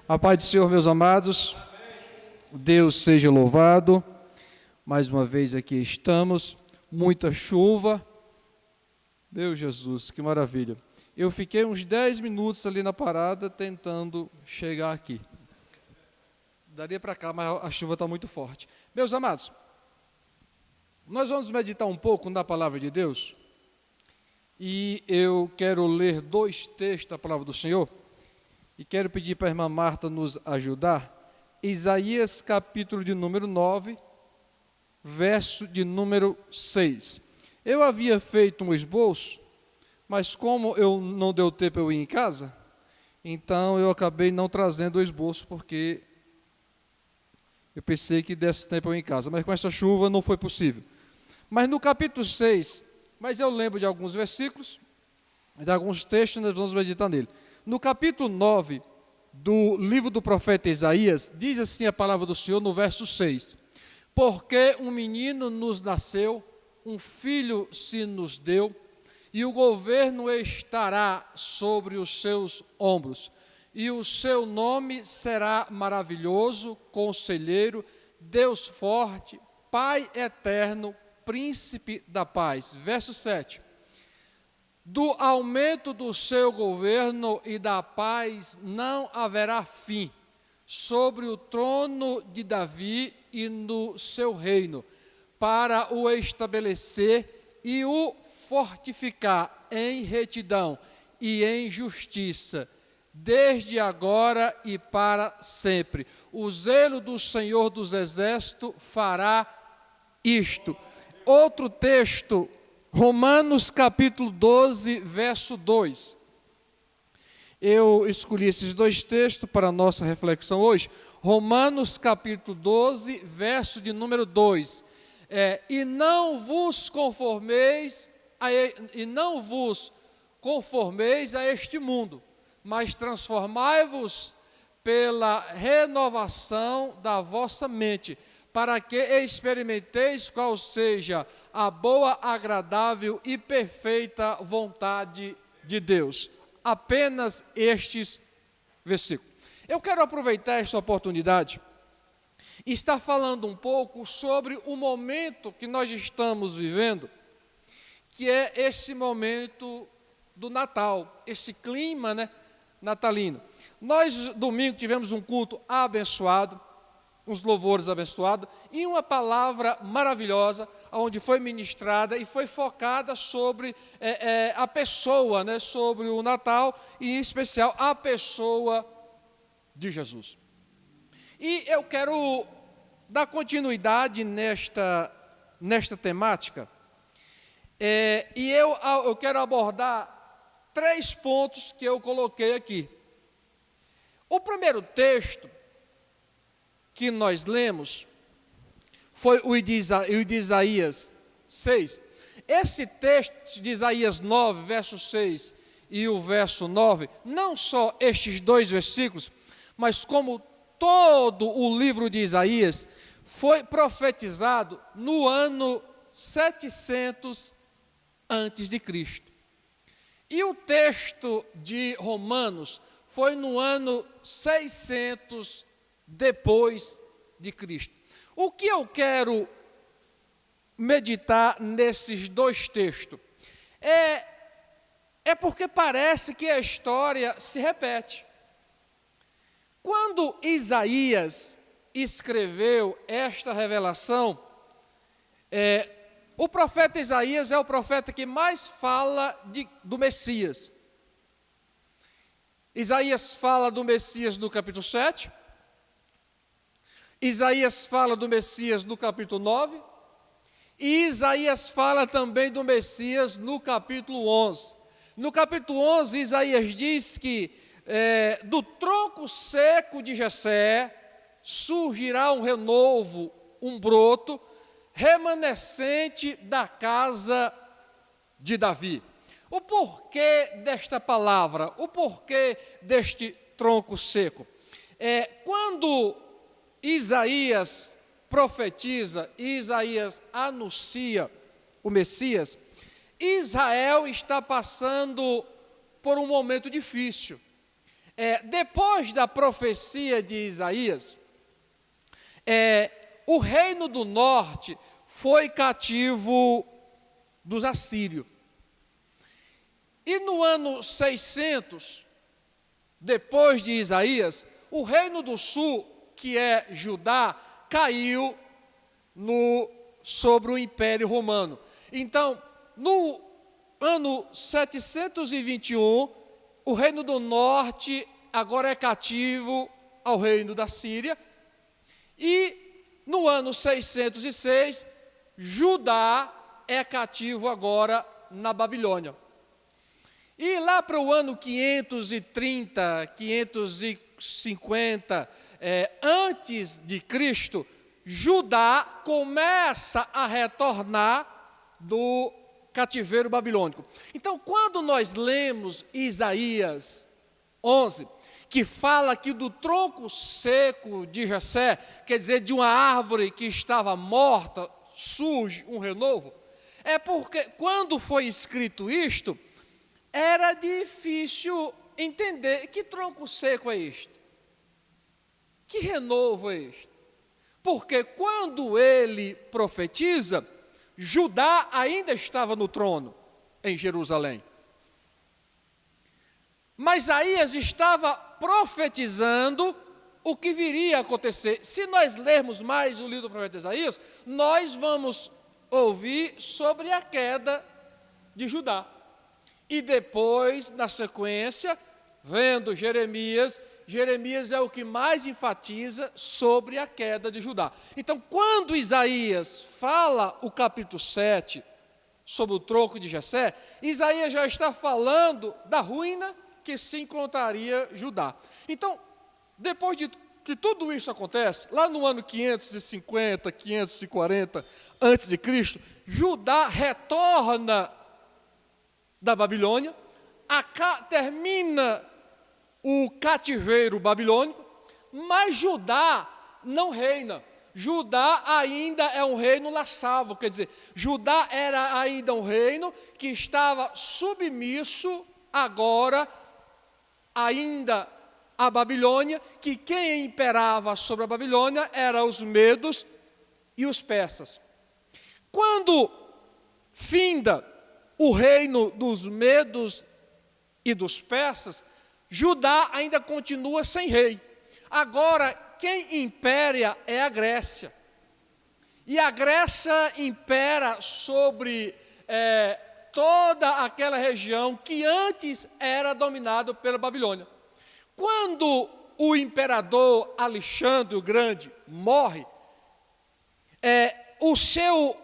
A paz do Senhor, meus amados. Deus seja louvado. Mais uma vez aqui estamos. Muita chuva. Meu Jesus, que maravilha. Eu fiquei uns 10 minutos ali na parada tentando chegar aqui. Daria para cá, mas a chuva está muito forte. Meus amados, nós vamos meditar um pouco na palavra de Deus. E eu quero ler 2 textos da palavra do Senhor. E quero pedir para a irmã Marta nos ajudar. Isaías capítulo de número 9, verso de número 6. Eu havia feito um esboço, mas como eu não deu tempo eu ir em casa, então eu acabei não trazendo o esboço, porque eu pensei que desse tempo eu ir em casa, mas com essa chuva não foi possível. Mas no capítulo 6, mas eu lembro de alguns versículos, de alguns textos, nós vamos meditar nele. No capítulo 9 do livro do profeta Isaías, diz assim a palavra do Senhor no verso 6. Porque um menino nos nasceu, um filho se nos deu, e o governo estará sobre os seus ombros. E o seu nome será maravilhoso, conselheiro, Deus forte, Pai eterno, príncipe da paz. Verso 7. Do aumento do seu governo e da paz não haverá fim, sobre o trono de Davi e no seu reino, para o estabelecer e o fortificar em retidão e em justiça, desde agora e para sempre. O zelo do Senhor dos Exércitos fará isto. Outro texto, Romanos capítulo 12, verso 2. Eu escolhi esses 2 textos para a nossa reflexão hoje. Romanos capítulo 12, verso de número 2. E não vos conformeis a este mundo, mas transformai-vos pela renovação da vossa mente, para que experimenteis qual seja a boa, agradável e perfeita vontade de Deus. Apenas estes versículos. Eu quero aproveitar esta oportunidade e estar falando um pouco sobre o momento que nós estamos vivendo, que é esse momento do Natal, esse clima, natalino. Nós, domingo, tivemos um culto abençoado, uns louvores abençoados, e uma palavra maravilhosa, onde foi ministrada e foi focada sobre a pessoa, sobre o Natal, e em especial a pessoa de Jesus. E eu quero dar continuidade nesta temática, e eu quero abordar 3 pontos que eu coloquei aqui. O primeiro texto que nós lemos foi o de Isaías 6. Esse texto de Isaías 9, verso 6 e o verso 9, não só estes 2 versículos, mas como todo o livro de Isaías, foi profetizado no ano 700 antes de Cristo. E o texto de Romanos foi no ano 600 depois de Cristo. O que eu quero meditar nesses 2 textos? É porque parece que a história se repete. Quando Isaías escreveu esta revelação, o profeta Isaías é o profeta que mais fala do Messias. Isaías fala do Messias no capítulo 7, Isaías fala do Messias no capítulo 9, e Isaías fala também do Messias no capítulo 11. No capítulo 11, Isaías diz que do tronco seco de Jessé surgirá um renovo, um broto, remanescente da casa de Davi. O porquê desta palavra, o porquê deste tronco seco? Quando Isaías profetiza, Isaías anuncia o Messias, Israel está passando por um momento difícil. depois da profecia de Isaías, o reino do norte foi cativo dos assírios. E no ano 600, depois de Isaías, o reino do sul, que é Judá, caiu sobre o Império Romano. Então, no ano 721, o reino do norte agora é cativo ao reino da Síria. E no ano 606, Judá é cativo agora na Babilônia. E lá para o ano 530, 550, antes de Cristo, Judá começa a retornar do cativeiro babilônico. Então, quando nós lemos Isaías 11, que fala aqui do tronco seco de Jessé, quer dizer, de uma árvore que estava morta, surge um renovo, é porque quando foi escrito isto, era difícil entender que tronco seco é este, que renovo é este. Porque quando ele profetiza, Judá ainda estava no trono em Jerusalém. Mas Isaías estava profetizando o que viria a acontecer. Se nós lermos mais o livro do profeta Isaías, nós vamos ouvir sobre a queda de Judá. E depois, na sequência, vendo Jeremias é o que mais enfatiza sobre a queda de Judá. Então, quando Isaías fala o capítulo 7 sobre o tronco de Jessé, Isaías já está falando da ruína que se encontraria Judá. Então, depois de que tudo isso acontece, lá no ano 550, 540 a.C., Judá retorna da Babilônia, termina o cativeiro babilônico, mas Judá não reina. Judá ainda é um reino lascivo, quer dizer, Judá era ainda um reino que estava submisso agora ainda à Babilônia, que quem imperava sobre a Babilônia eram os medos e os persas. Quando finda o reino dos medos e dos persas, Judá ainda continua sem rei. Agora, quem impera é a Grécia. E a Grécia impera sobre toda aquela região que antes era dominada pela Babilônia. Quando o imperador Alexandre o Grande morre, o seu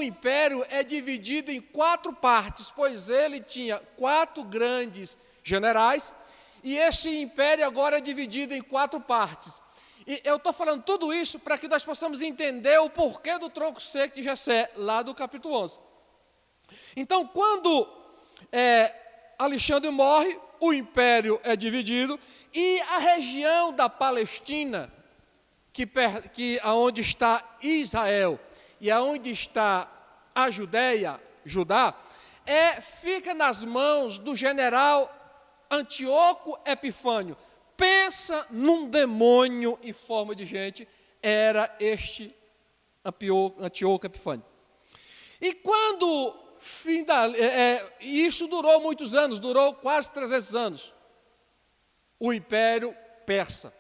império é dividido em 4 partes, pois ele tinha 4 grandes generais, e esse império agora é dividido em 4 partes. E eu estou falando tudo isso para que nós possamos entender o porquê do tronco seco de Jessé, lá do capítulo 11. Então, quando Alexandre morre, o império é dividido, e a região da Palestina, onde está Israel, e aonde está a Judéia, Judá, fica nas mãos do general Antíoco Epifânio. Pensa num demônio em forma de gente, era este Antíoco Epifânio. E quando isso durou muitos anos, durou quase 300 anos, o Império Persa.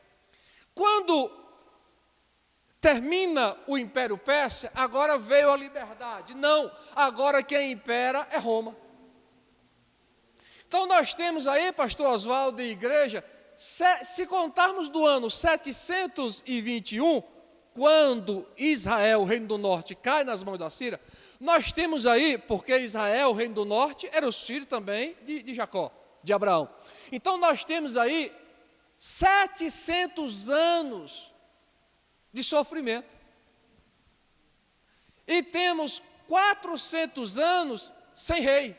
Quando termina o Império Persa, agora veio a liberdade. Não, agora quem impera é Roma. Então nós temos aí, pastor Oswaldo e igreja, se contarmos do ano 721, quando Israel, o reino do norte, cai nas mãos da Síria, nós temos aí, porque Israel, o reino do norte, era o filho também de Jacó, de Abraão. Então nós temos aí 700 anos de sofrimento. E temos 400 anos sem rei.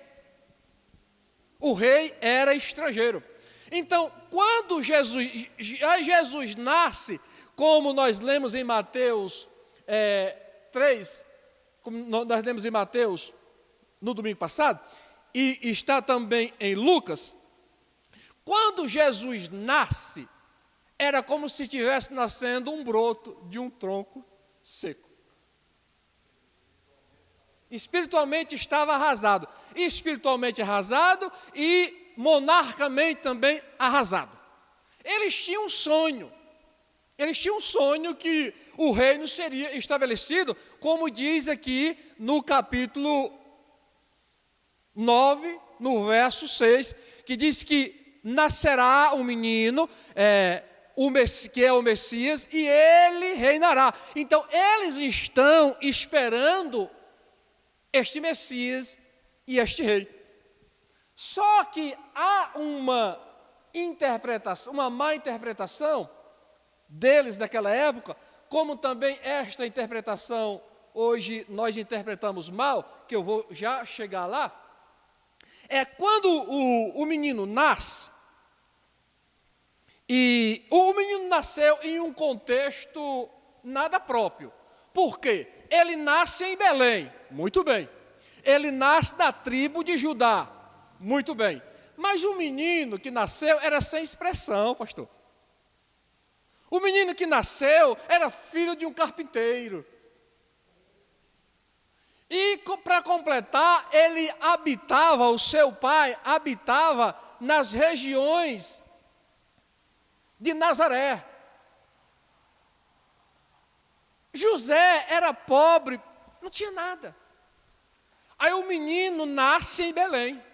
O rei era estrangeiro. Então, quando Jesus nasce, como nós lemos em Mateus 3, como nós lemos em Mateus no domingo passado, e está também em Lucas, Quando Jesus nasce, era como se estivesse nascendo um broto de um tronco seco. Espiritualmente estava arrasado. Espiritualmente arrasado e monarcamente também arrasado. Eles tinham um sonho. Eles tinham um sonho que o reino seria estabelecido, como diz aqui no capítulo 9, no verso 6, que diz que nascerá um menino, que é o Messias, e ele reinará. Então, eles estão esperando este Messias e este rei. Só que há uma interpretação, uma má interpretação deles naquela época, como também esta interpretação hoje nós interpretamos mal, que eu vou já chegar lá, é quando o menino nasce, e o menino nasceu em um contexto nada próprio. Por quê? Ele nasce em Belém, muito bem. Ele nasce da tribo de Judá, muito bem. Mas o menino que nasceu era sem expressão, pastor. O menino que nasceu era filho de um carpinteiro. E para completar, o seu pai habitava nas regiões de Nazaré. José era pobre, não tinha nada. Aí o menino nasce em Belém.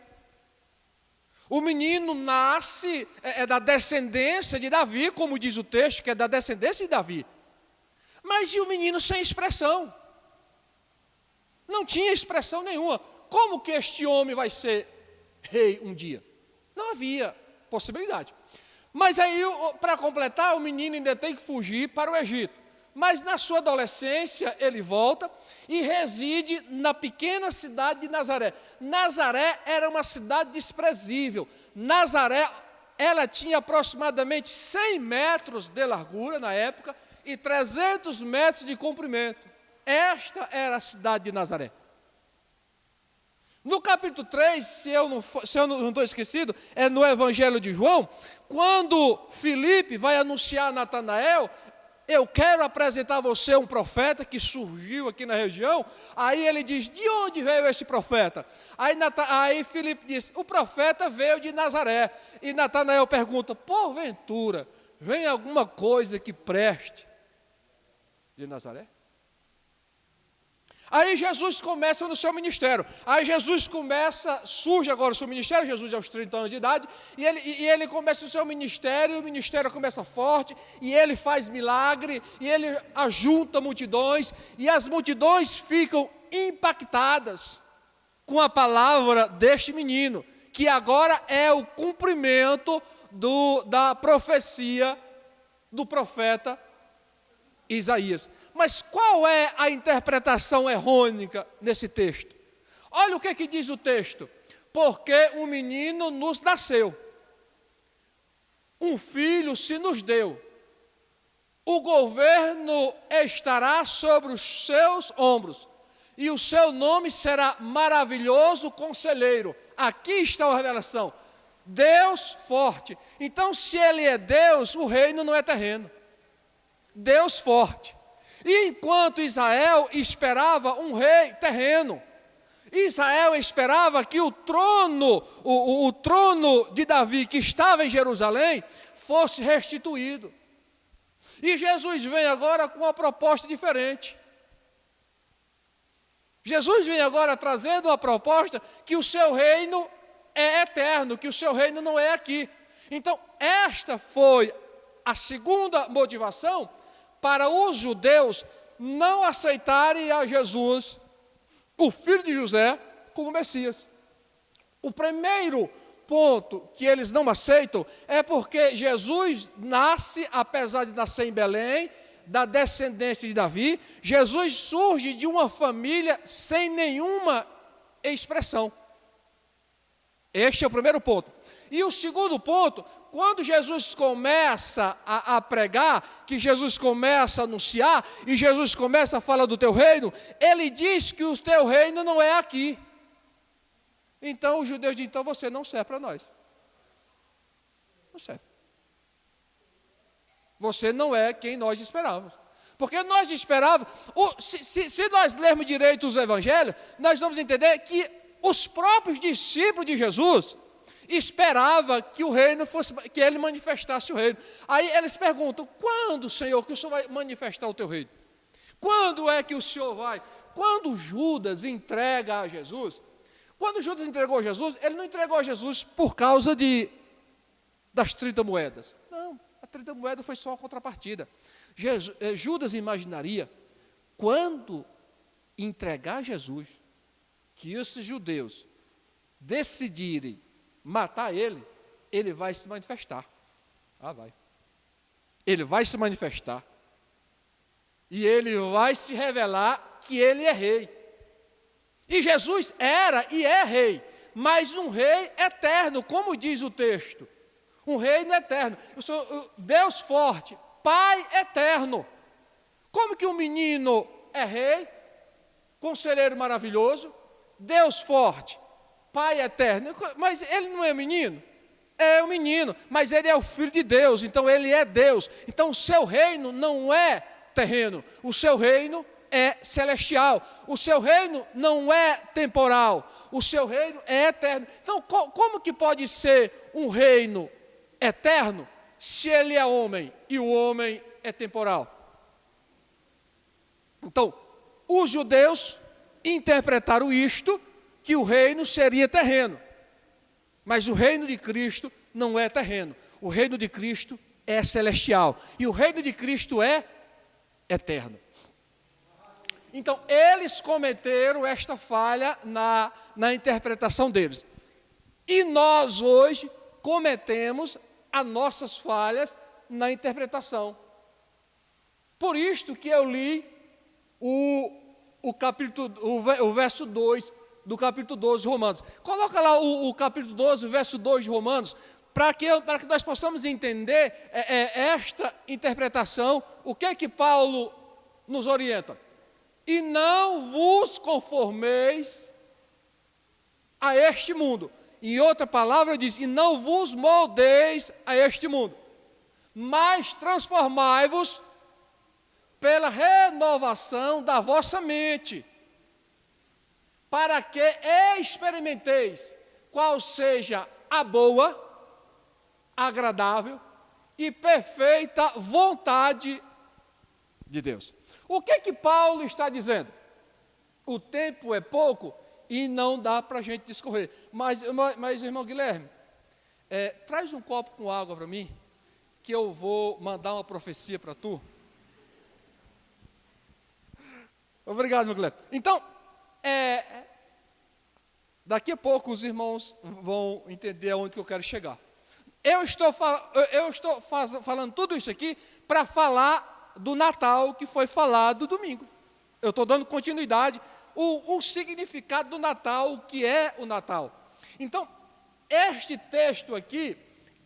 O menino nasce, da descendência de Davi, como diz o texto, que é da descendência de Davi. Mas e o menino sem expressão? Não tinha expressão nenhuma. Como que este homem vai ser rei um dia? Não havia possibilidade. Mas aí, para completar, o menino ainda tem que fugir para o Egito. Mas na sua adolescência ele volta e reside na pequena cidade de Nazaré. Nazaré era uma cidade desprezível. Nazaré, ela tinha aproximadamente 100 metros de largura na época e 300 metros de comprimento. Esta era a cidade de Nazaré. No capítulo 3, se eu não estou esquecido, é no Evangelho de João, quando Filipe vai anunciar a Natanael, eu quero apresentar a você um profeta que surgiu aqui na região. Aí ele diz, de onde veio esse profeta? Aí Filipe diz, o profeta veio de Nazaré. E Natanael pergunta, porventura, vem alguma coisa que preste de Nazaré? Aí Jesus começa no seu ministério. Aí Jesus surge agora o seu ministério, Jesus aos 30 anos de idade, e ele começa o seu ministério, e o ministério começa forte, e ele faz milagre, e ele ajunta multidões, e as multidões ficam impactadas com a palavra deste menino, que agora é o cumprimento da profecia do profeta Isaías. Mas qual é a interpretação errônea nesse texto? Olha o que diz o texto. Porque um menino nos nasceu, um filho se nos deu, o governo estará sobre os seus ombros, e o seu nome será maravilhoso conselheiro. Aqui está a revelação. Deus forte. Então, se ele é Deus, o reino não é terreno. Deus forte. E enquanto Israel esperava um rei terreno, Israel esperava que o trono de Davi, que estava em Jerusalém, fosse restituído. E Jesus vem agora com uma proposta diferente. Jesus vem agora trazendo uma proposta que o seu reino é eterno, que o seu reino não é aqui. Então, esta foi a segunda motivação para os judeus não aceitarem a Jesus, o filho de José, como Messias. O primeiro ponto que eles não aceitam é porque Jesus nasce, apesar de nascer em Belém, da descendência de Davi, Jesus surge de uma família sem nenhuma expressão. Este é o primeiro ponto. E o segundo ponto, quando Jesus começa a pregar, que Jesus começa a anunciar, e Jesus começa a falar do teu reino, ele diz que o teu reino não é aqui. Então os judeus dizem, então você não serve para nós. serve. Você não é quem nós esperávamos. Porque nós esperávamos, se nós lermos direito os evangelhos, nós vamos entender que os próprios discípulos de Jesus esperavam que o reino fosse, que ele manifestasse o reino. Aí eles perguntam: quando, Senhor, que o Senhor vai manifestar o teu reino? Quando é que o Senhor vai? Quando Judas entrega a Jesus, quando Judas entregou a Jesus, ele não entregou a Jesus por causa das 30 moedas. Não, a 30 moedas foi só uma contrapartida. Judas imaginaria, quando entregar Jesus, que esses judeus decidirem matar ele, ele vai se manifestar. Vai. Ele vai se manifestar. E ele vai se revelar que ele é rei. E Jesus era e é rei, mas um rei eterno, como diz o texto. Um reino eterno. Eu sou Deus forte, Pai eterno. Como que um menino é rei, conselheiro maravilhoso, Deus forte, Pai eterno? Mas ele não é menino? É um menino, mas ele é o Filho de Deus, então ele é Deus. Então o seu reino não é terreno, o seu reino é celestial, o seu reino não é temporal, o seu reino é eterno. Então como que pode ser um reino eterno se ele é homem e o homem é temporal? Então, os judeus interpretaram isto, que o reino seria terreno. Mas o reino de Cristo não é terreno. O reino de Cristo é celestial. E o reino de Cristo é eterno. Então, eles cometeram esta falha na interpretação deles. E nós hoje cometemos as nossas falhas na interpretação. Por isto que eu li o verso 2 do capítulo 12 de Romanos. Coloca lá o capítulo 12, o verso 2 de Romanos, para que nós possamos entender esta interpretação, o que é que Paulo nos orienta. E não vos conformeis a este mundo. Em outra palavra diz, e não vos moldeis a este mundo, mas transformai-vos pela renovação da vossa mente, para que experimenteis qual seja a boa, agradável e perfeita vontade de Deus. O que Paulo está dizendo? O tempo é pouco e não dá para a gente discorrer. Mas irmão Guilherme, traz um copo com água para mim, que eu vou mandar uma profecia para tu. Obrigado, meu Guilherme. Então, daqui a pouco os irmãos vão entender aonde que eu quero chegar. Eu estou falando tudo isso aqui para falar do Natal que foi falado domingo. Eu estou dando continuidade, o significado do Natal, o que é o Natal. Então, este texto aqui,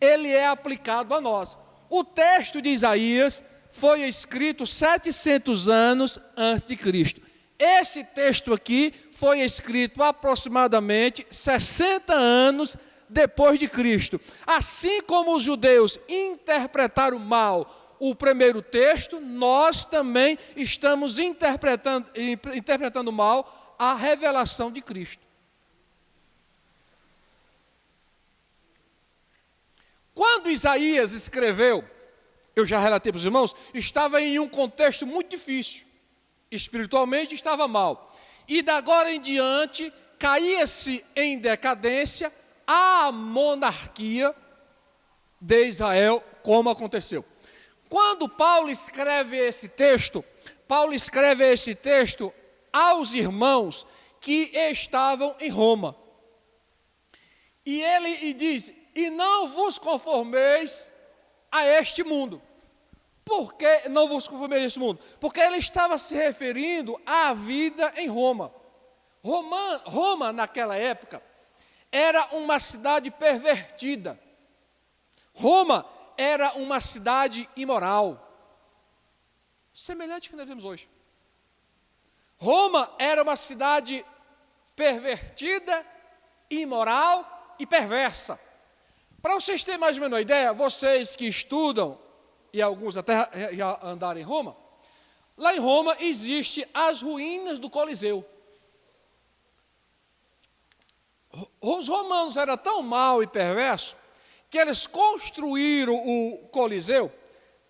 ele é aplicado a nós. O texto de Isaías foi escrito 700 anos antes de Cristo. Esse texto aqui foi escrito aproximadamente 60 anos depois de Cristo. Assim como os judeus interpretaram mal o primeiro texto, nós também estamos interpretando mal a revelação de Cristo. Quando Isaías escreveu, eu já relatei para os irmãos, estava em um contexto muito difícil. Espiritualmente estava mal. E da agora em diante, caía-se em decadência a monarquia de Israel, como aconteceu. Quando Paulo escreve esse texto aos irmãos que estavam em Roma. E ele diz, e não vos conformeis a este mundo. Por que não vos conformeis a este mundo? Porque ele estava se referindo à vida em Roma. Roma, naquela época, era uma cidade pervertida. Roma era uma cidade imoral, semelhante ao que nós vemos hoje. Roma era uma cidade pervertida, imoral e perversa. Para vocês terem mais ou menos uma ideia, vocês que estudam, e alguns até já andaram em Roma, lá em Roma existem as ruínas do Coliseu. Os romanos eram tão mau e perversos que eles construíram o Coliseu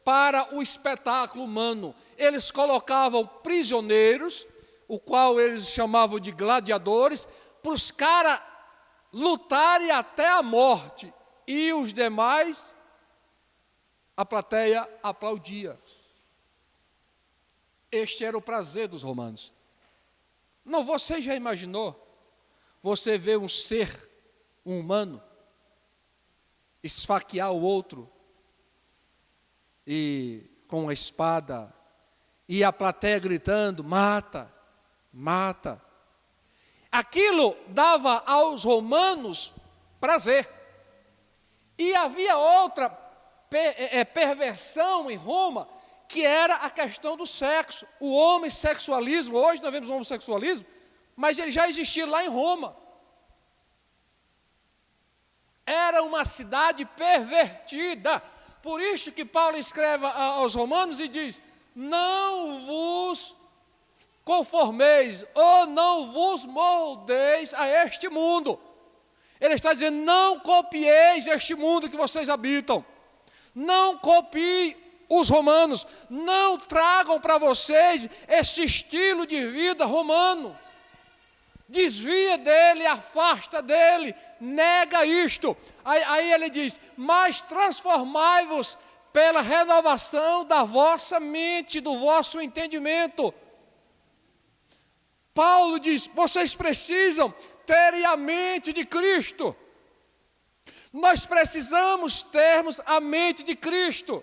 para o espetáculo humano. Eles colocavam prisioneiros, o qual eles chamavam de gladiadores, para os caras lutarem até a morte. E os demais, a plateia aplaudia. Este era o prazer dos romanos. Não, você já imaginou? Você vê um ser humano esfaquear o outro e com uma espada, e a plateia gritando: mata, mata. Aquilo dava aos romanos prazer. E havia outra perversão em Roma, que era a questão do sexo. O homossexualismo, hoje nós vemos o homossexualismo, mas ele já existia lá em Roma. Era uma cidade pervertida. Por isso que Paulo escreve aos romanos e diz: não vos conformeis, ou não vos moldeis a este mundo. Ele está dizendo: não copieis este mundo que vocês habitam. Não copiem os romanos. Não tragam para vocês esse estilo de vida romano. Desvia dele, afasta dele, nega isto. Aí ele diz: mas transformai-vos pela renovação da vossa mente, do vosso entendimento. Paulo diz: vocês precisam ter a mente de Cristo. Nós precisamos termos a mente de Cristo,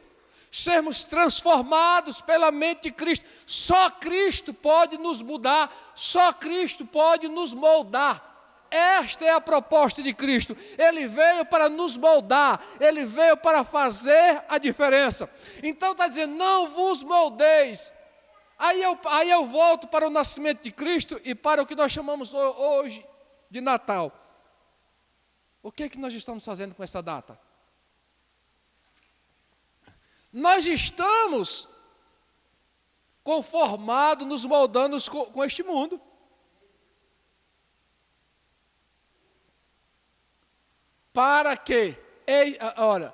sermos transformados pela mente de Cristo. Só Cristo pode nos mudar, só Cristo pode nos moldar. Esta é a proposta de Cristo. Ele veio para nos moldar, Ele veio para fazer a diferença. Então está dizendo: não vos moldeis. Aí eu volto para o nascimento de Cristo e para o que nós chamamos hoje de Natal. O que é que nós estamos fazendo com essa data? Nós estamos conformados, nos moldando com este mundo. Para que, ora,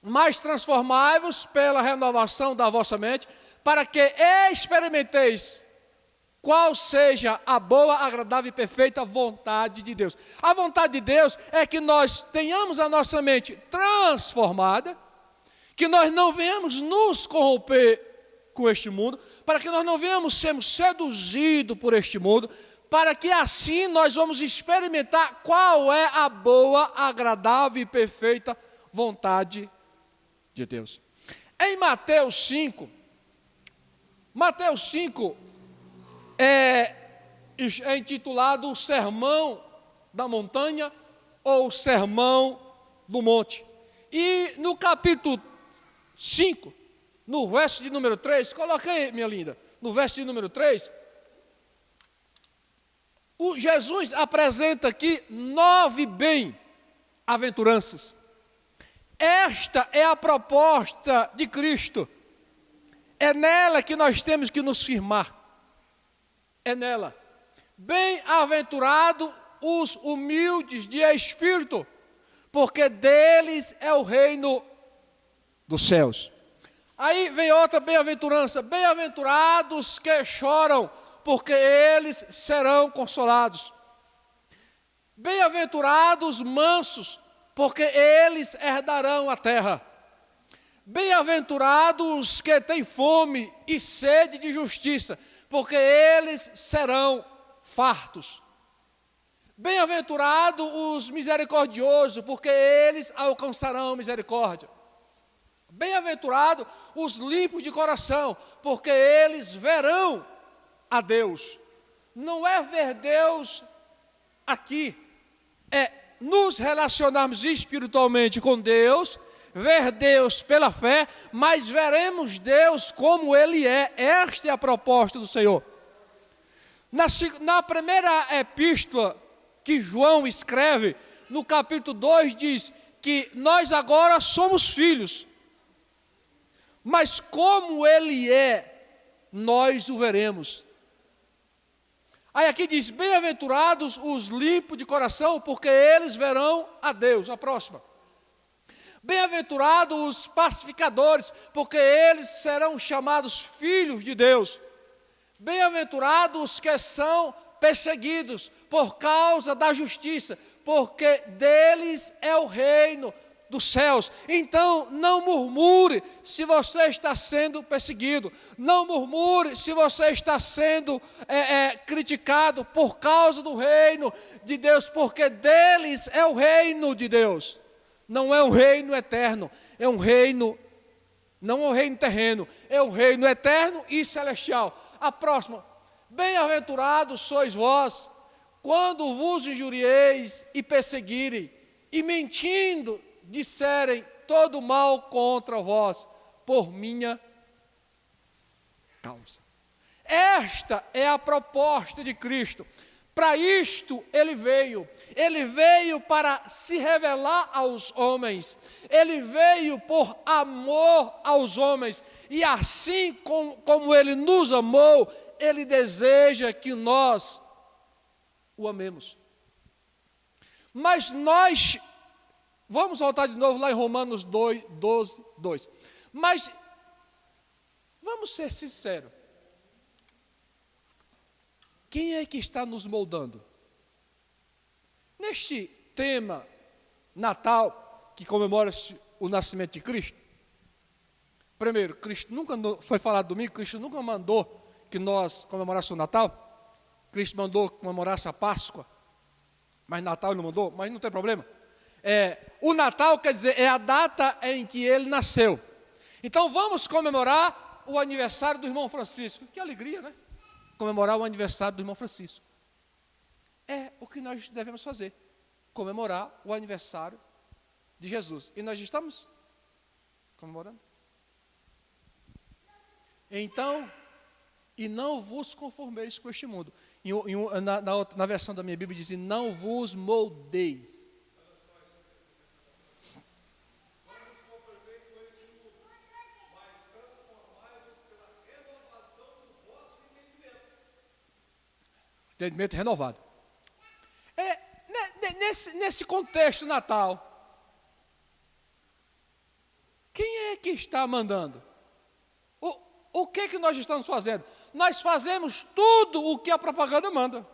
mas transformai-vos pela renovação da vossa mente, para que experimenteis qual seja a boa, agradável e perfeita vontade de Deus. A vontade de Deus é que nós tenhamos a nossa mente transformada, que nós não venhamos nos corromper com este mundo, para que nós não venhamos sermos seduzidos por este mundo, para que assim nós vamos experimentar qual é a boa, agradável e perfeita vontade de Deus. Em Mateus 5 é intitulado o Sermão da Montanha ou Sermão do Monte. E no capítulo 5, no verso de número 3, coloca aí, minha linda, no verso de número 3, Jesus apresenta aqui 9 bem-aventuranças. Esta é a proposta de Cristo. É nela que nós temos que nos firmar. É nela. Bem-aventurados os humildes de espírito, porque deles é o reino dos céus. Aí vem outra bem-aventurança: bem-aventurados que choram, porque eles serão consolados. Bem-aventurados mansos, porque eles herdarão a terra. Bem-aventurados que têm fome e sede de justiça, porque eles serão fartos. Bem-aventurados os misericordiosos, porque eles alcançarão misericórdia. Bem-aventurados os limpos de coração, porque eles verão a Deus. Não é ver Deus aqui, é nos relacionarmos espiritualmente com Deus, ver Deus pela fé, mas veremos Deus como Ele é. Esta é a proposta do Senhor. Na primeira epístola que João escreve, no capítulo 2, diz: que nós agora somos filhos, mas como Ele é, nós o veremos. Aí aqui diz, bem-aventurados os limpos de coração, porque eles verão a Deus. A próxima. Bem-aventurados os pacificadores, porque eles serão chamados filhos de Deus. Bem-aventurados os que são perseguidos por causa da justiça, porque deles é o reino dos céus. Então, não murmure se você está sendo perseguido. Não murmure se você está sendo criticado por causa do reino de Deus, porque deles é o reino de Deus. Não é um reino eterno, é um reino, não é um reino terreno, é um reino eterno e celestial. A próxima. Bem-aventurados sois vós, quando vos injurieis e perseguirem, e mentindo disserem todo mal contra vós, por minha causa. Esta é a proposta de Cristo. Para isto Ele veio para se revelar aos homens, Ele veio por amor aos homens, e assim como Ele nos amou, Ele deseja que nós o amemos. Mas nós, vamos voltar de novo lá em Romanos 12:2. Mas, vamos ser sinceros. Quem é que está nos moldando? Neste tema Natal, que comemora o nascimento de Cristo. Primeiro, Cristo nunca foi falado domingo, Cristo nunca mandou que nós comemorássemos o Natal. Cristo mandou comemorar a Páscoa, mas Natal ele não mandou, mas não tem problema. O Natal quer dizer, é a data em que ele nasceu. Então vamos comemorar o aniversário do irmão Francisco. Que alegria, né? Comemorar o aniversário do irmão Francisco. É o que nós devemos fazer. Comemorar o aniversário de Jesus. E nós estamos comemorando. Então, e não vos conformeis com este mundo. Na versão da minha Bíblia diz, não vos moldeis. Entendimento renovado. Nesse contexto Natal, quem é que está mandando? O que nós estamos fazendo? Nós fazemos tudo o que a propaganda manda.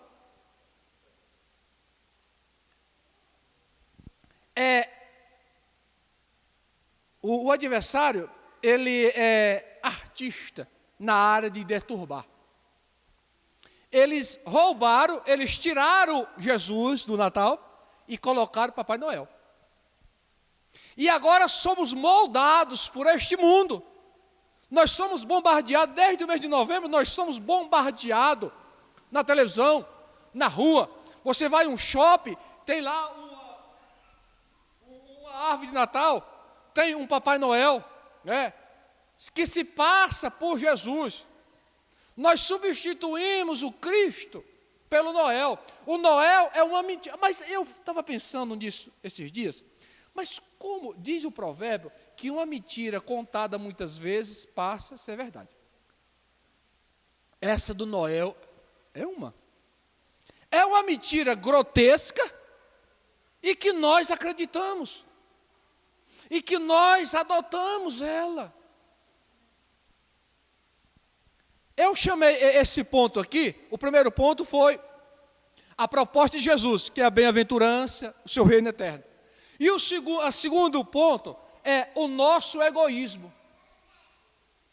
O adversário, ele é artista na área de deturbar. Eles roubaram, eles tiraram Jesus do Natal e colocaram Papai Noel. E agora somos moldados por este mundo. Nós somos bombardeados, desde o mês de novembro, nós somos bombardeados na televisão, na rua. Você vai em um shopping, tem lá uma árvore de Natal, tem um Papai Noel, né, que se passa por Jesus. Nós substituímos o Cristo pelo Noel. O Noel é uma mentira. Mas eu estava pensando nisso esses dias. Mas como diz o provérbio que uma mentira contada muitas vezes passa a ser verdade. Essa do Noel é uma. É uma mentira grotesca e que nós acreditamos. E que nós adotamos ela. Eu chamei esse ponto aqui, o primeiro ponto foi a proposta de Jesus, que é a bem-aventurança, o seu reino eterno. E o segundo ponto é o nosso egoísmo.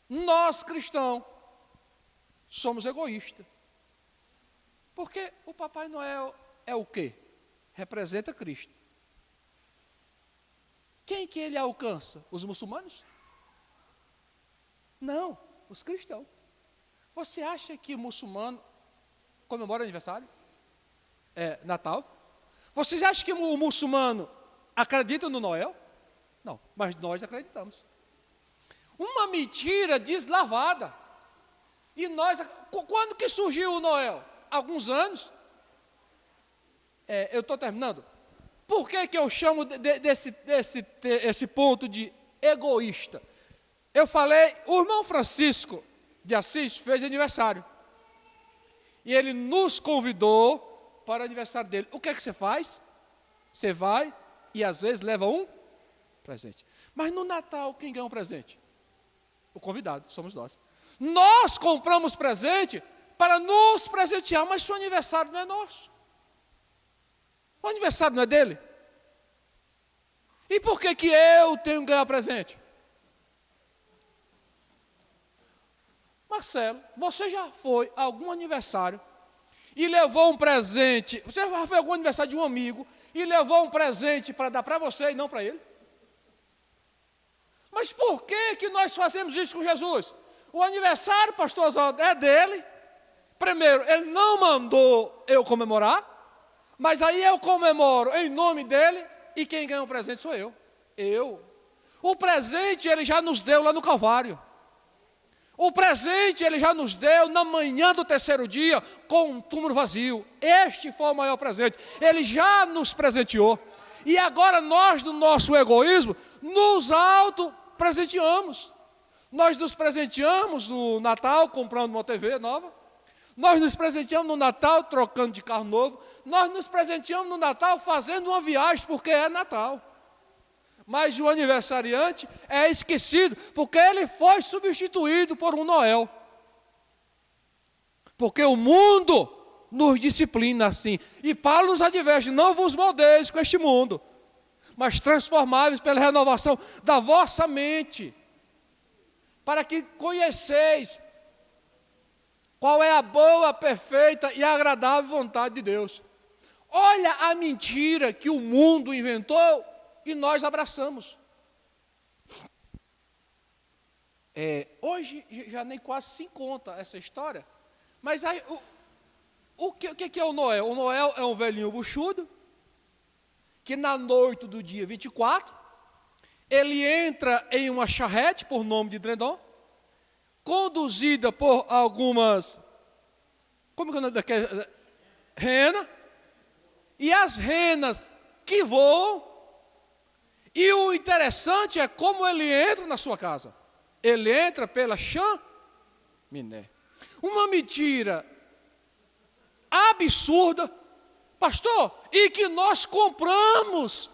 Nós, cristãos, somos egoístas. Porque o Papai Noel é o quê? Representa Cristo. Quem que ele alcança? Os muçulmanos? Não, os cristãos. Você acha que o muçulmano comemora aniversário? Natal? Vocês acham que o muçulmano acredita no Noel? Não, mas nós acreditamos. Uma mentira deslavada. E nós, quando que surgiu o Noel? Alguns anos. Eu estou terminando. Por que eu chamo esse ponto de egoísta? Eu falei, o irmão Francisco de Assis fez aniversário. E ele nos convidou para o aniversário dele. O que é que você faz? Você vai e às vezes leva um presente. Mas no Natal, quem ganha um presente? O convidado, somos nós. Nós compramos presente para nos presentear, mas seu aniversário não é nosso. O aniversário não é dele. E por que eu tenho que ganhar presente? Marcelo, você já foi a algum aniversário e levou um presente? Você já foi a algum aniversário de um amigo e levou um presente para dar para você e não para ele? Mas por que nós fazemos isso com Jesus? O aniversário, pastor Oswaldo, é dele. Primeiro, ele não mandou eu comemorar, mas aí eu comemoro em nome dele e quem ganha o presente sou eu. O presente ele já nos deu lá no Calvário. O presente ele já nos deu na manhã do terceiro dia com um túmulo vazio. Este foi o maior presente. Ele já nos presenteou. E agora nós, do nosso egoísmo, nos auto-presenteamos. Nós nos presenteamos no Natal comprando uma TV nova. Nós nos presenteamos no Natal trocando de carro novo. Nós nos presenteamos no Natal fazendo uma viagem porque é Natal. Mas o aniversariante é esquecido, porque ele foi substituído por um Noel. Porque o mundo nos disciplina assim. E Paulo nos adverte, não vos moldeis com este mundo, mas transformáveis pela renovação da vossa mente, para que conheceis qual é a boa, perfeita e agradável vontade de Deus. Olha a mentira que o mundo inventou e nós abraçamos. Hoje já nem quase se conta essa história. Mas aí, o que é o Noel? O Noel é um velhinho buchudo, que na noite do dia 24, ele entra em uma charrete, por nome de Drendon, conduzida por algumas, como que é o nome daquela? Rena, e as renas que voam. E o interessante é como ele entra na sua casa. Ele entra pela chaminé. Uma mentira absurda, pastor, e que nós compramos.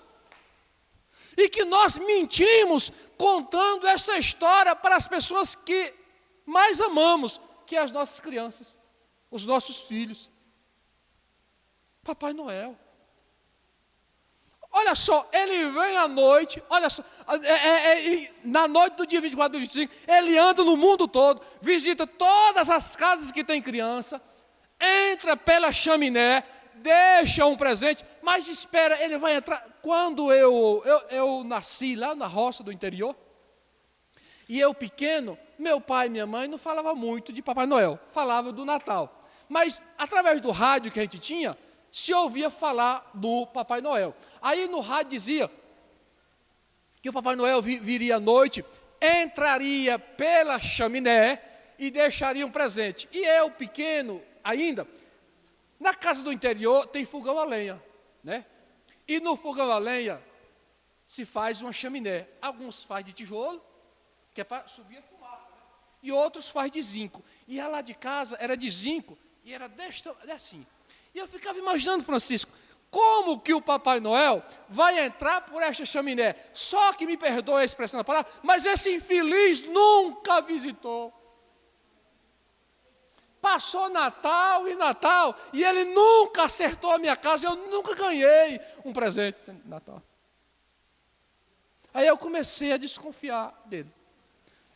E que nós mentimos contando essa história para as pessoas que mais amamos, que é as nossas crianças, os nossos filhos. Papai Noel. Olha só, ele vem à noite, olha só, na noite do dia 24 e 25, ele anda no mundo todo, visita todas as casas que tem criança, entra pela chaminé, deixa um presente, mas espera, ele vai entrar. Quando eu nasci lá na roça do interior, e eu pequeno, meu pai e minha mãe não falavam muito de Papai Noel, falavam do Natal. Mas através do rádio que a gente tinha, se ouvia falar do Papai Noel. Aí no rádio dizia que o Papai Noel viria à noite, entraria pela chaminé e deixaria um presente. E eu, pequeno ainda, na casa do interior tem fogão a lenha, né? E no fogão a lenha se faz uma chaminé. Alguns faz de tijolo, que é para subir a fumaça, né? E outros faz de zinco. E a lá de casa era de zinco e era assim. E eu ficava imaginando, Francisco, como que o Papai Noel vai entrar por esta chaminé? Só que me perdoe a expressão da palavra, mas esse infeliz nunca visitou. Passou Natal e Natal, e ele nunca acertou a minha casa, eu nunca ganhei um presente de Natal. Aí eu comecei a desconfiar dele.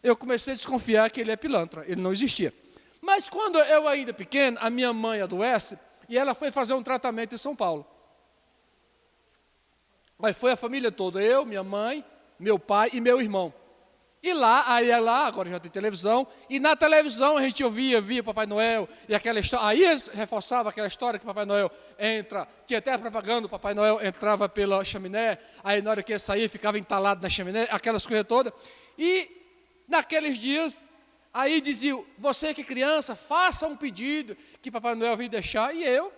Eu comecei a desconfiar que ele é pilantra, ele não existia. Mas quando eu ainda pequeno, a minha mãe adoece, e ela foi fazer um tratamento em São Paulo. Aí foi a família toda, eu, minha mãe, meu pai e meu irmão. E lá, agora já tem televisão, e na televisão a gente via Papai Noel, e aquela história, aí eles reforçavam aquela história que Papai Noel entra, que até a propaganda, o Papai Noel entrava pela chaminé, aí na hora que ele saía ficava entalado na chaminé, aquelas coisas todas. E naqueles dias, aí diziam, você que é criança, faça um pedido que Papai Noel vem deixar. E eu,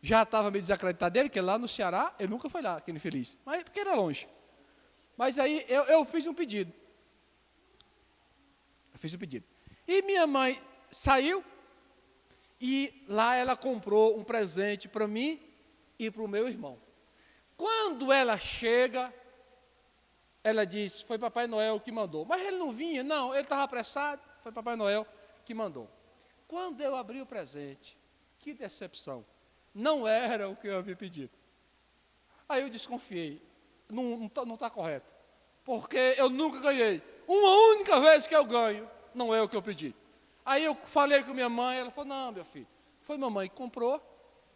já estava meio desacreditado dele, que lá no Ceará, ele nunca foi lá, aquele infeliz, mas porque era longe. Mas aí eu fiz um pedido. E minha mãe saiu, e lá ela comprou um presente para mim e para o meu irmão. Quando ela chega, ela diz, foi Papai Noel que mandou. Mas ele não vinha, não, ele estava apressado, foi Papai Noel que mandou. Quando eu abri o presente, que decepção, não era o que eu havia pedido. Aí eu desconfiei, não está correto, porque eu nunca ganhei, uma única vez que eu ganho, não é o que eu pedi. Aí eu falei com minha mãe, ela falou, não, meu filho, foi mamãe que comprou,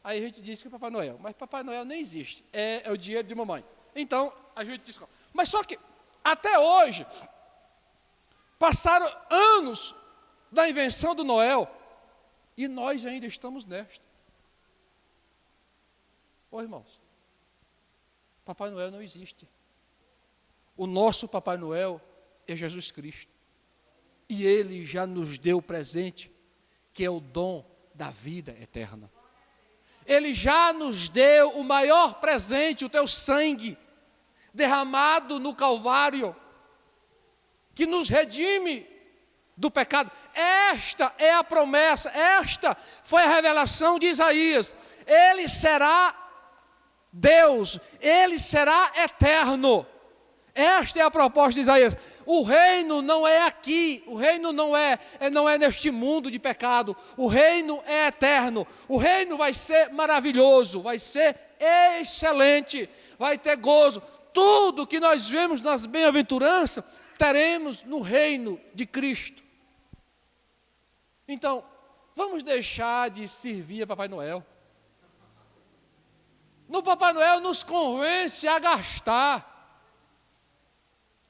aí a gente disse que é Papai Noel, mas Papai Noel nem existe, é o dinheiro de mamãe. Então, a gente disse, mas só que, até hoje, passaram anos da invenção do Noel, e nós ainda estamos nesta. Ô irmãos, Papai Noel não existe. O nosso Papai Noel é Jesus Cristo. E Ele já nos deu o presente, que é o dom da vida eterna. Ele já nos deu o maior presente, o teu sangue, derramado no Calvário, que nos redime do pecado. Esta é a promessa, esta foi a revelação de Isaías. Ele será Deus, Ele será eterno. Esta é a proposta de Isaías. O reino não é aqui, o reino não é neste mundo de pecado. O reino é eterno. O reino vai ser maravilhoso, vai ser excelente, vai ter gozo. Tudo que nós vemos nas bem-aventuranças, teremos no reino de Cristo. Então, vamos deixar de servir a Papai Noel. No Papai Noel nos convence a gastar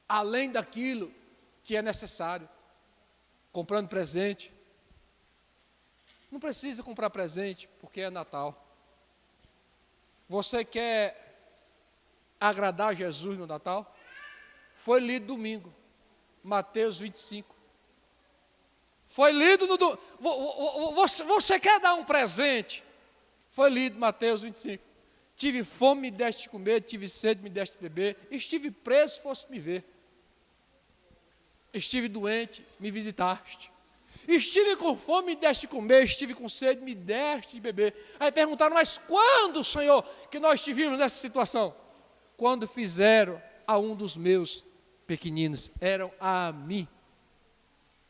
além daquilo que é necessário, comprando presente. Não precisa comprar presente porque é Natal. Você quer agradar Jesus no Natal? Foi lido domingo, Mateus 25. Foi lido no domingo. Você quer dar um presente? Foi lido Mateus 25. Tive fome, me deste de comer, tive sede, me deste de beber, estive preso, foste me ver. Estive doente, me visitaste. Estive com fome, me deste de comer, estive com sede, me deste de beber. Aí perguntaram, mas quando, Senhor, que nós te vimos nessa situação? Quando fizeram a um dos meus pequeninos, eram a mim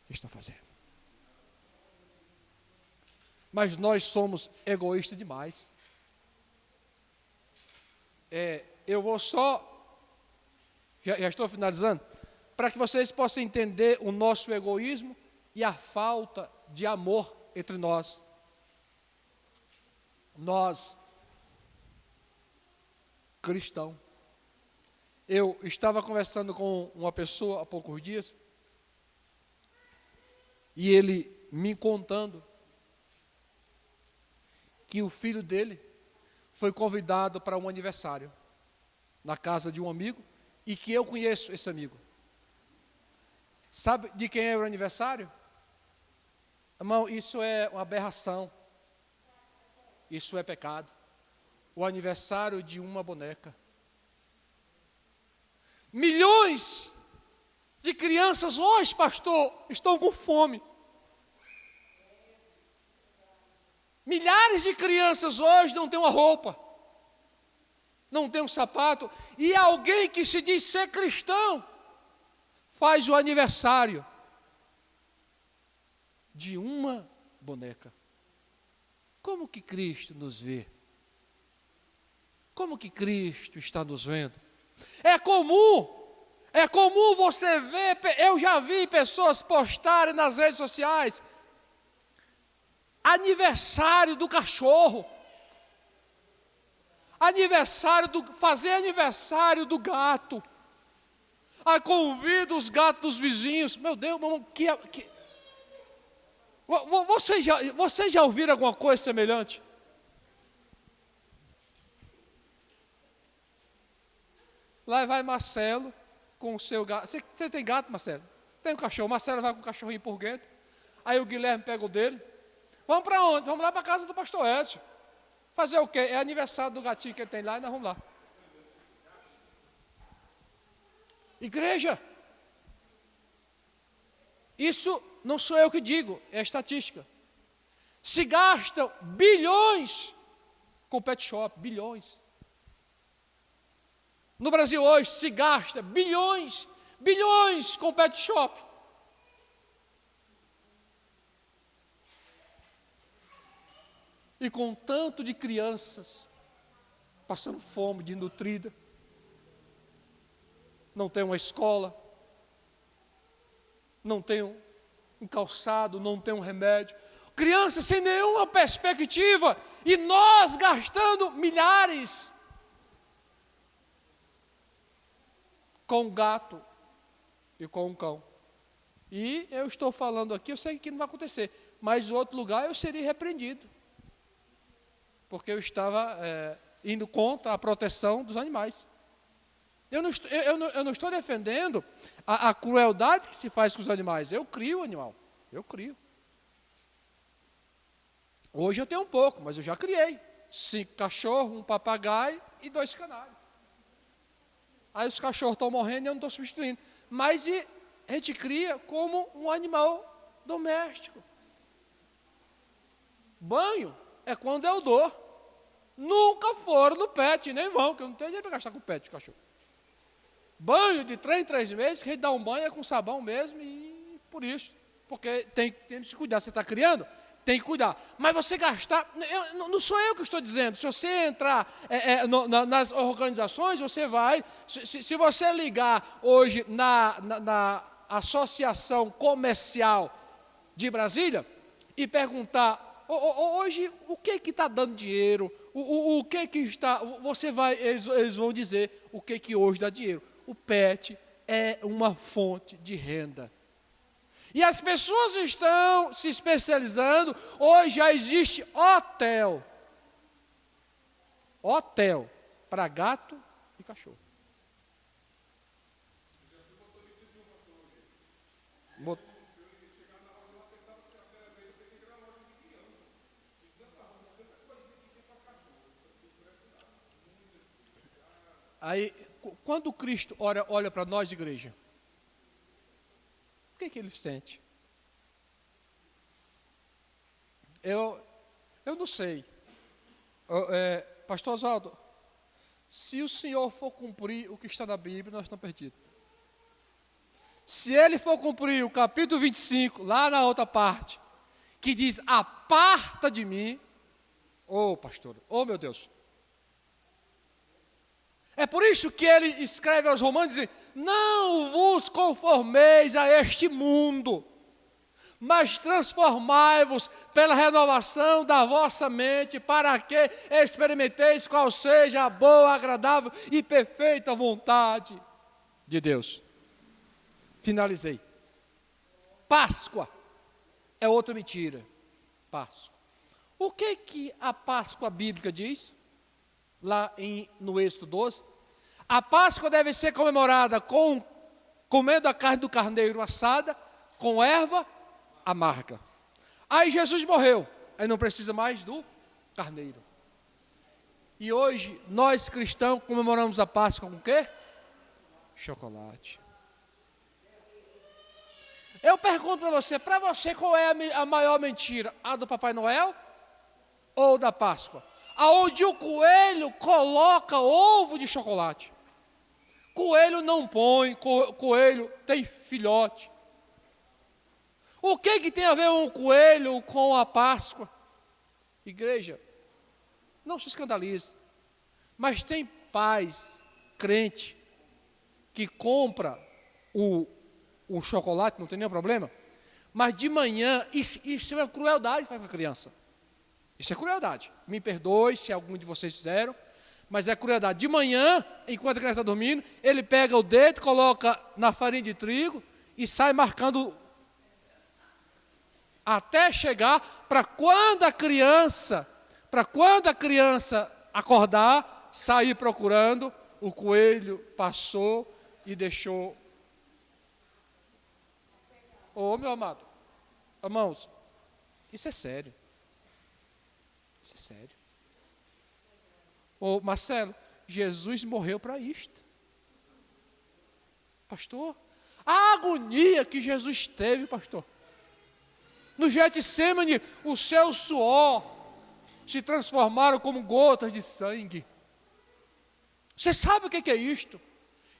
que estão fazendo. Mas nós somos egoístas demais. Eu vou só, já estou finalizando, para que vocês possam entender o nosso egoísmo e a falta de amor entre nós. Nós, cristãos. Eu estava conversando com uma pessoa há poucos dias, e ele me contando que o filho dele foi convidado para um aniversário na casa de um amigo, e que eu conheço esse amigo. Sabe de quem é o aniversário? Irmão, isso é uma aberração. Isso é pecado. O aniversário de uma boneca. Milhões de crianças hoje, pastor, estão com fome. Milhares de crianças hoje não têm uma roupa, não tem um sapato, e alguém que se diz ser cristão, faz o aniversário de uma boneca. Como que Cristo nos vê? Como que Cristo está nos vendo? É comum você ver, eu já vi pessoas postarem nas redes sociais, aniversário do cachorro, fazer aniversário do gato, aí convida os gatos dos vizinhos. Meu Deus, mamãe, vocês já ouviram alguma coisa semelhante? Lá vai Marcelo com o seu gato. Você tem gato, Marcelo? Tem um cachorro. Marcelo vai com o cachorrinho por dentro. Aí o Guilherme pega o dele. Vamos para onde? Vamos lá para a casa do pastor Edson. Fazer o quê? É aniversário do gatinho que ele tem lá e nós vamos lá. Igreja, isso não sou eu que digo, é a estatística. Se gastam bilhões com pet shop, bilhões. No Brasil hoje se gasta bilhões com pet shop. E com tanto de crianças passando fome, desnutrida, não tem uma escola, não tem um calçado, não tem um remédio, crianças sem nenhuma perspectiva, e nós gastando milhares com um gato e com um cão. E eu estou falando aqui, eu sei que não vai acontecer, mas em outro lugar eu seria repreendido, porque eu estava indo contra a proteção dos animais. Eu não estou defendendo a crueldade que se faz com os animais. Eu crio o animal, eu crio. Hoje eu tenho um pouco, mas eu já criei 5 cachorros, um papagaio e 2 canários. Aí os cachorros estão morrendo e eu não estou substituindo. Mas a gente cria como um animal doméstico. Banho é quando eu dou. Nunca foram no pet, nem vão, porque eu não tenho dinheiro para gastar com pet, cachorro. Banho de 3 em 3 meses, que a gente dá um banho é com sabão mesmo, e por isso. Porque tem que se cuidar. Você está criando? Tem que cuidar. Mas você gastar, não sou eu que estou dizendo. Se você entrar nas organizações, você vai. Se você ligar hoje na Associação Comercial de Brasília e perguntar, hoje o que está dando dinheiro? O que está. Eles vão dizer o que hoje dá dinheiro. O pet é uma fonte de renda. E as pessoas estão se especializando. Hoje já existe hotel para gato e cachorro. Aí, quando Cristo olha para nós, igreja, o que ele sente? Eu não sei. Pastor Oswaldo, se o Senhor for cumprir o que está na Bíblia, nós estamos perdidos. Se ele for cumprir o capítulo 25, lá na outra parte, que diz, aparta de mim, pastor, meu Deus. É por isso que ele escreve aos Romanos, dizendo, não vos conformeis a este mundo, mas transformai-vos pela renovação da vossa mente, para que experimenteis qual seja a boa, agradável e perfeita vontade de Deus. Finalizei. Páscoa é outra mentira. Páscoa. O que a Páscoa bíblica diz? Lá no Êxodo 12. A Páscoa deve ser comemorada comendo a carne do carneiro assada, com erva amarga. Aí Jesus morreu, aí não precisa mais do carneiro. E hoje, nós cristãos comemoramos a Páscoa com o quê? Chocolate. Eu pergunto para você qual é a maior mentira? A do Papai Noel ou da Páscoa? Aonde o coelho coloca ovo de chocolate. Coelho não põe, coelho tem filhote. O que tem a ver um coelho com a Páscoa? Igreja, não se escandalize, mas tem pais, crente, que compra o chocolate, não tem nenhum problema, mas de manhã, isso é uma crueldade com a criança. Isso é crueldade. Me perdoe se algum de vocês fizeram, mas é crueldade. De manhã, enquanto a criança está dormindo, ele pega o dedo, coloca na farinha de trigo e sai marcando até chegar para quando a criança acordar, sair procurando, o coelho passou e deixou. Meu amado, irmãos, isso é sério. Isso é sério. Ô Marcelo, Jesus morreu para isto. Pastor, a agonia que Jesus teve, pastor. No Getsêmani, o seu suor se transformaram como gotas de sangue. Você sabe o que é isto?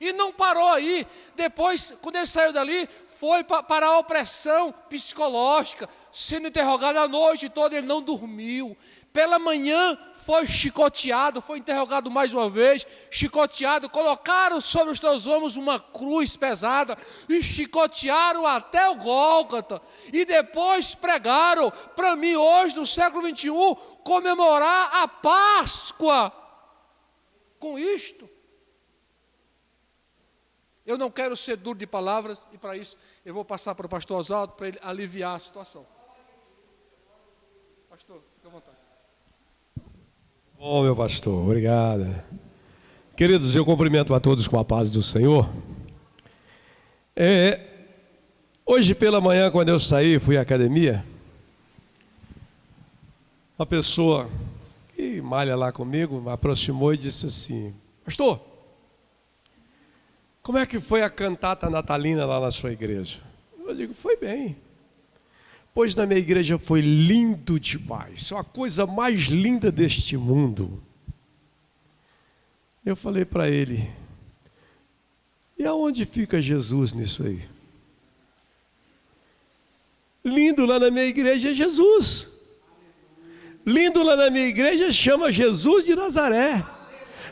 E não parou aí. Depois, quando ele saiu dali, foi para a opressão psicológica, sendo interrogado a noite toda, ele não dormiu. Pela manhã foi chicoteado, foi interrogado mais uma vez, chicoteado, colocaram sobre os teus ombros uma cruz pesada e chicotearam até o Gólgota. E depois pregaram para mim hoje, no século 21, comemorar a Páscoa com isto. Eu não quero ser duro de palavras e para isso eu vou passar para o pastor Oswaldo para ele aliviar a situação. Pastor, fica à vontade. Bom, meu pastor, obrigado. Queridos, eu cumprimento a todos com a paz do Senhor. Hoje pela manhã, quando eu saí, fui à academia, uma pessoa que malha lá comigo me aproximou e disse assim: pastor, como é que foi a cantata natalina lá na sua igreja? Eu digo, foi bem. Pois na minha igreja foi lindo demais, a coisa mais linda deste mundo. Eu falei para ele, e aonde fica Jesus nisso aí? Lindo lá na minha igreja é Jesus. Lindo lá na minha igreja chama Jesus de Nazaré.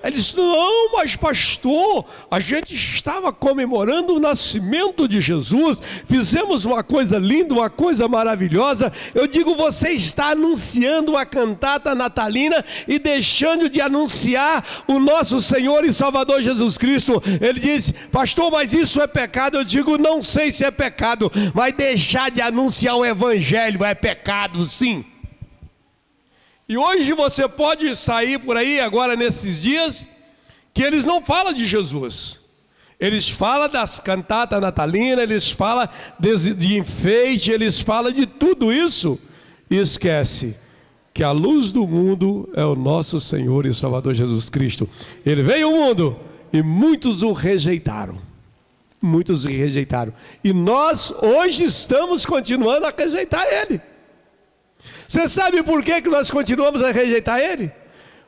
Ele disse, não, mas pastor, a gente estava comemorando o nascimento de Jesus, fizemos uma coisa linda, uma coisa maravilhosa. Eu digo, você está anunciando a cantata natalina e deixando de anunciar o nosso Senhor e Salvador Jesus Cristo. Ele disse, pastor, mas isso é pecado? Eu digo, não sei se é pecado, mas deixar de anunciar o evangelho é pecado, sim. E hoje você pode sair por aí agora nesses dias que eles não falam de Jesus. Eles falam das cantatas natalinas, eles falam de enfeite, eles falam de tudo isso. E esquece que a luz do mundo é o nosso Senhor e Salvador Jesus Cristo. Ele veio ao mundo e muitos o rejeitaram. Muitos o rejeitaram. E nós hoje estamos continuando a rejeitar Ele. Você sabe por que nós continuamos a rejeitar Ele?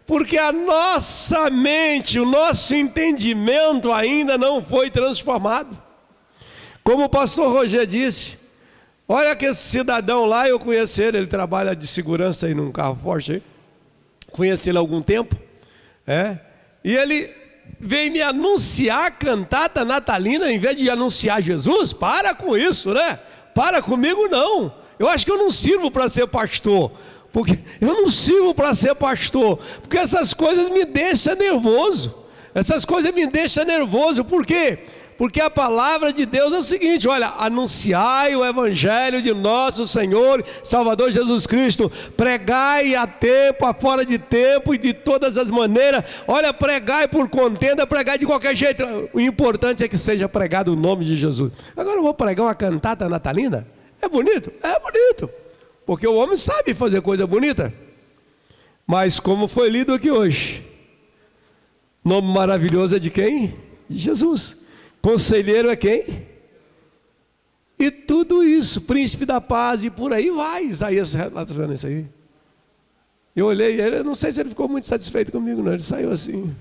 Porque a nossa mente, o nosso entendimento ainda não foi transformado. Como o pastor Roger disse, olha que esse cidadão lá, eu conheço ele trabalha de segurança aí num carro forte aí. Conheci ele há algum tempo, e ele veio me anunciar a cantata natalina em vez de anunciar Jesus. Para com isso, né? Para comigo não. Eu acho que eu não sirvo para ser pastor, porque eu não sirvo para ser pastor, porque essas coisas me deixam nervoso. Essas coisas me deixam nervoso, por quê? Porque a palavra de Deus é o seguinte, olha, anunciai o evangelho de nosso Senhor, Salvador Jesus Cristo, pregai a tempo, a fora de tempo e de todas as maneiras. Olha, pregai por contenda, pregai de qualquer jeito. O importante é que seja pregado o nome de Jesus. Agora eu vou pregar uma cantata natalina? É bonito? É bonito, porque o homem sabe fazer coisa bonita. Mas como foi lido aqui hoje, nome maravilhoso é de quem? De Jesus. Conselheiro é quem? E tudo isso, príncipe da paz, e por aí vai. Isaías relatando isso aí. Eu olhei ele, eu não sei se ele ficou muito satisfeito comigo, não. Ele saiu assim.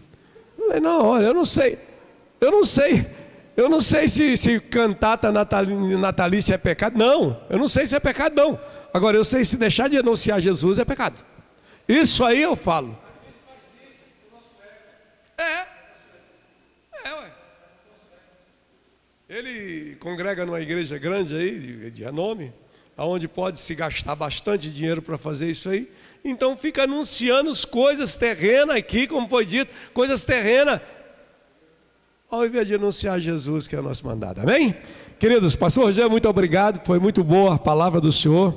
Eu falei, não, olha, eu não sei se cantata natalícia é pecado. Não, eu não sei se é pecado não. Agora eu sei se deixar de anunciar Jesus é pecado. Isso aí eu falo. Ué. Ele congrega numa igreja grande aí, de renome, onde pode se gastar bastante dinheiro para fazer isso aí. Então fica anunciando as coisas terrenas aqui, como foi dito, coisas terrenas, ao invés de anunciar Jesus, que é o nosso mandado. Amém? Queridos, pastor Rogério, muito obrigado, foi muito boa a palavra do Senhor.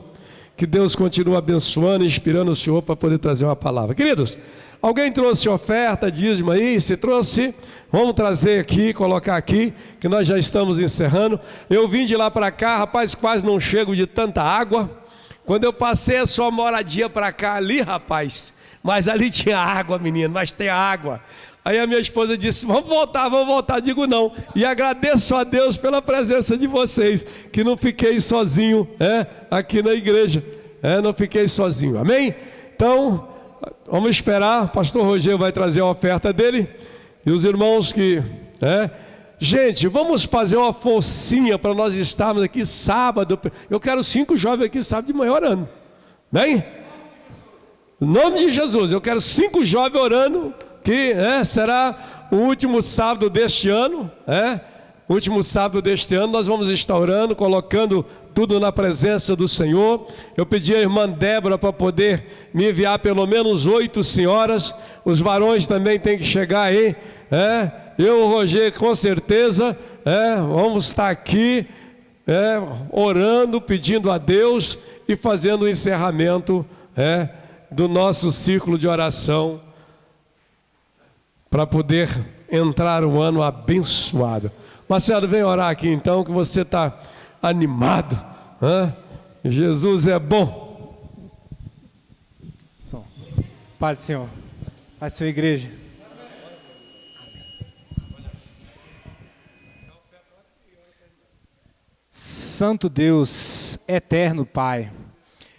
Que Deus continue abençoando e inspirando o Senhor para poder trazer uma palavra. Queridos, alguém trouxe oferta, dízimo aí? Se trouxe, vamos trazer aqui, colocar aqui, que nós já estamos encerrando. Eu vim de lá para cá, rapaz, quase não chego de tanta água. Quando eu passei a sua moradia para cá ali, rapaz, Mas ali tinha água, menino, mas tem água. Aí a minha esposa disse, vamos voltar. Eu digo não. E agradeço a Deus pela presença de vocês, que não fiquei sozinho aqui na igreja. Não fiquei sozinho, amém? Então, vamos esperar, o pastor Rogério vai trazer a oferta dele. E os irmãos que... Gente, vamos fazer uma forcinha para nós estarmos aqui sábado. Eu quero 5 jovens aqui sábado de manhã orando. Bem? Em nome de Jesus, eu quero 5 jovens orando, que será o último sábado deste ano. O último sábado deste ano nós vamos estar orando, colocando tudo na presença do Senhor. Eu pedi à irmã Débora para poder me enviar pelo menos 8 senhoras. Os varões também têm que chegar aí. Eu e o Rogério com certeza vamos estar aqui orando, pedindo a Deus e fazendo o encerramento do nosso ciclo de oração, para poder entrar um ano abençoado. Marcelo, vem orar aqui então, que você está animado. Jesus é bom. Paz do Senhor. Paz da sua igreja. Santo Deus, eterno Pai,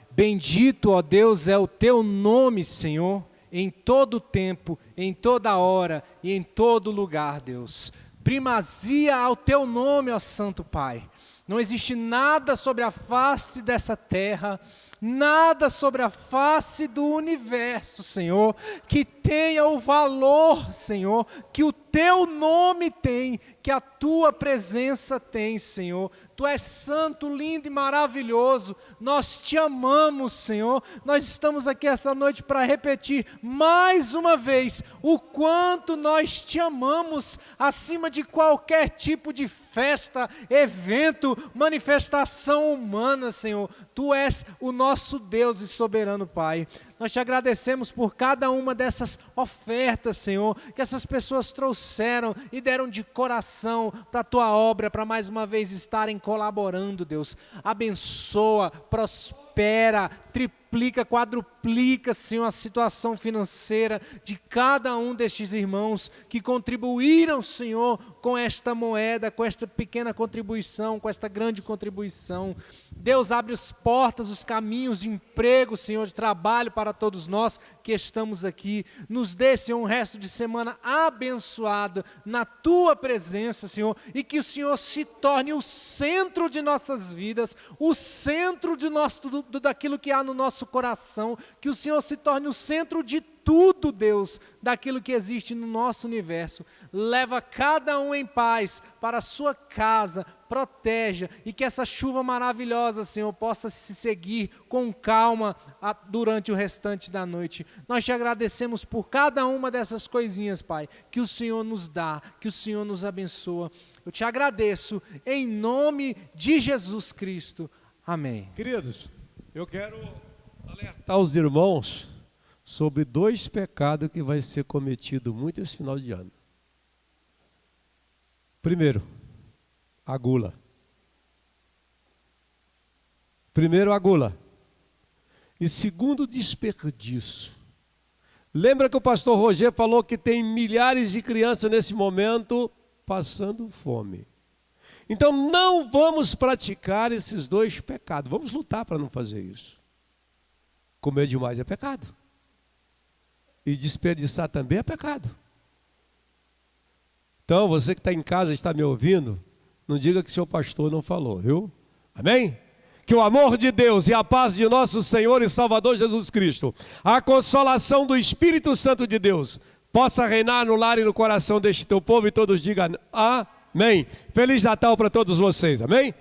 bendito, ó Deus, é o teu nome, Senhor, em todo tempo, em toda hora e em todo lugar, Deus. Primazia ao teu nome, ó Santo Pai. Não existe nada sobre a face dessa terra, nada sobre a face do universo, Senhor, que tenha o valor, Senhor, que o teu nome tem, que a tua presença tem, Senhor. Tu és santo, lindo e maravilhoso. Nós te amamos, Senhor. Nós estamos aqui essa noite para repetir mais uma vez o quanto nós te amamos acima de qualquer tipo de festa, evento, manifestação humana, Senhor. Tu és o nosso Deus e soberano Pai. Nós te agradecemos por cada uma dessas ofertas, Senhor, que essas pessoas trouxeram e deram de coração para a tua obra, para mais uma vez estarem colaborando, Deus. Abençoa, prospera, triplica, quadruplica, Senhor, a situação financeira de cada um destes irmãos que contribuíram, Senhor, com esta moeda, com esta pequena contribuição, com esta grande contribuição. Deus, abre as portas, os caminhos de emprego, Senhor, de trabalho para todos nós que estamos aqui. Nos dê, Senhor, um resto de semana abençoado na tua presença, Senhor, e que o Senhor se torne o centro de nossas vidas, o centro de daquilo que há no nosso coração, que o Senhor se torne o centro de tudo, Deus, daquilo que existe no nosso universo. Leva cada um em paz para a sua casa, proteja, e que essa chuva maravilhosa, Senhor, possa se seguir com calma durante o restante da noite. Nós te agradecemos por cada uma dessas coisinhas, Pai, que o Senhor nos dá, que o Senhor nos abençoa. Eu te agradeço em nome de Jesus Cristo. Amém. Queridos, eu quero alertar os irmãos sobre 2 pecados que vai ser cometido muito esse final de ano. Primeiro, a gula. Primeiro, a gula. E segundo, desperdício. Lembra que o pastor Rogério falou que tem milhares de crianças nesse momento passando fome. Então não vamos praticar esses 2 pecados. Vamos lutar para não fazer isso. Comer demais é pecado. E desperdiçar também é pecado. Então, você que está em casa e está me ouvindo, não diga que seu pastor não falou, viu? Amém? Que o amor de Deus e a paz de nosso Senhor e Salvador Jesus Cristo, a consolação do Espírito Santo de Deus, possa reinar no lar e no coração deste teu povo, e todos digam amém. Feliz Natal para todos vocês, amém?